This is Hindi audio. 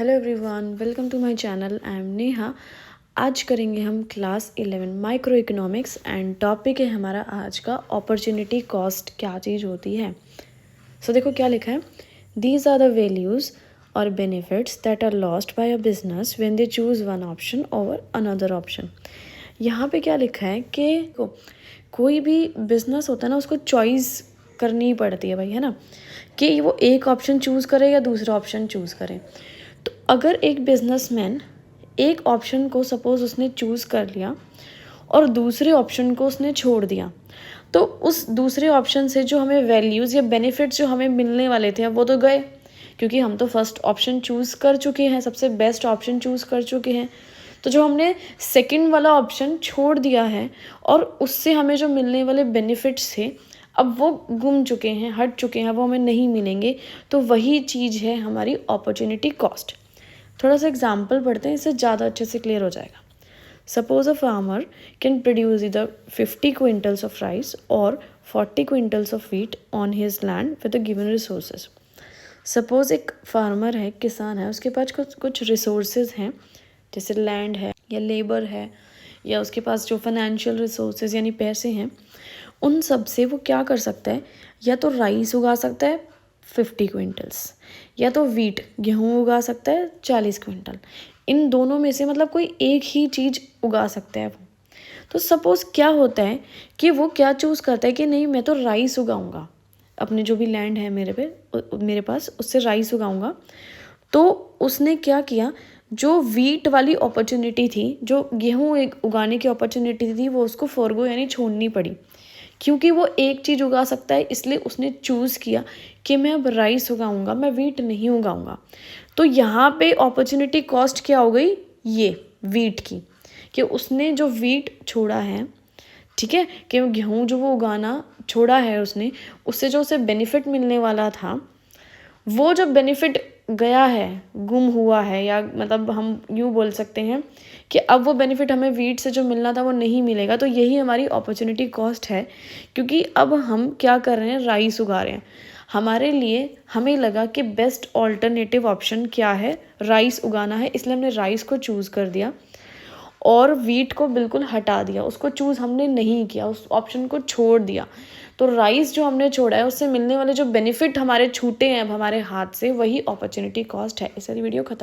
Hello everyone, welcome to my channel. I am Neha. आज करेंगे हम class 11 micro economics and topic है हमारा आज का अपॉर्चुनिटी कॉस्ट। क्या चीज़ होती है? देखो क्या लिखा है। दीज आर द वैल्यूज़ और benefits that are lost by a business when they choose one option over another option. यहाँ पे क्या लिखा है कि कोई भी बिजनेस होता है ना, उसको चॉइस करनी पड़ती है भाई, है ना, कि वो एक ऑप्शन चूज़ करे या दूसरा ऑप्शन चूज़ करे। तो अगर एक बिजनेसमैन एक ऑप्शन को सपोज़ उसने चूज़ कर लिया और दूसरे ऑप्शन को उसने छोड़ दिया, तो उस दूसरे ऑप्शन से जो हमें वैल्यूज़ या बेनिफिट्स जो हमें मिलने वाले थे वो तो गए, क्योंकि हम तो फर्स्ट ऑप्शन चूज़ कर चुके हैं, सबसे बेस्ट ऑप्शन चूज़ कर चुके हैं। तो जो हमने सेकंड वाला ऑप्शन छोड़ दिया है और उससे हमें जो मिलने वाले बेनिफिट्स थे अब वो गुम चुके हैं, हट चुके हैं, वो हमें नहीं मिलेंगे। तो वही चीज़ है हमारी अपॉर्चुनिटी कॉस्ट। थोड़ा सा एग्जाम्पल पढ़ते हैं, इससे ज़्यादा अच्छे से क्लियर हो जाएगा। Suppose a farmer can produce इधर 50 क्विंटल्स ऑफ राइस और 40 quintals of wheat on his land with the given resources. Suppose एक फार्मर है, किसान है, उसके पास कुछ कुछ रिसोर्सेज हैं, जैसे लैंड है या लेबर है या उसके पास जो फाइनेंशियल रिसोर्सेज यानी पैसे हैं, उन सब से वो क्या कर सकता है, या तो राइस उगा सकता है 50 क्विंटल्स, या तो वीट गेहूँ उगा सकता है 40 क्विंटल। इन दोनों में से मतलब कोई एक ही चीज़ उगा सकता है वो। तो सपोज़ क्या होता है कि वो क्या चूज़ करता है कि नहीं, मैं तो राइस उगाऊंगा, अपने जो भी लैंड है मेरे पास उससे राइस उगाऊंगा। तो उसने क्या किया, जो वीट वाली अपॉर्चुनिटी थी, जो गेहूँ एक उगाने की अपॉर्चुनिटी थी, वो उसको फॉरगो यानी छोड़नी पड़ी, क्योंकि वो एक चीज़ उगा सकता है, इसलिए उसने चूज़ किया कि मैं अब राइस उगाऊंगा, मैं वीट नहीं उगाऊंगा। तो यहाँ पे अपॉर्चुनिटी कॉस्ट क्या हो गई, ये वीट की, कि उसने जो वीट छोड़ा है, ठीक है, कि गेहूँ जो वो उगाना छोड़ा है उसने, उससे जो उसे बेनिफिट मिलने वाला था, वो जब बेनिफिट गया है, गुम हुआ है, या मतलब हम यूँ बोल सकते हैं कि अब वो बेनिफिट हमें वीट से जो मिलना था वो नहीं मिलेगा। तो यही हमारी अपॉर्चुनिटी कॉस्ट है, क्योंकि अब हम क्या कर रहे हैं, राइस उगा रहे हैं। हमारे लिए हमें लगा कि बेस्ट ऑल्टरनेटिव ऑप्शन क्या है, राइस उगाना है, इसलिए हमने राइस को चूज़ कर दिया और वीट को बिल्कुल हटा दिया, उसको चूज़ हमने नहीं किया, उस ऑप्शन को छोड़ दिया। तो राइस जो हमने छोड़ा है, उससे मिलने वाले जो बेनिफिट हमारे छूटे हैं अब हमारे हाथ से, वही अपॉर्चुनिटी कॉस्ट है। इस सारी वीडियो खत्म।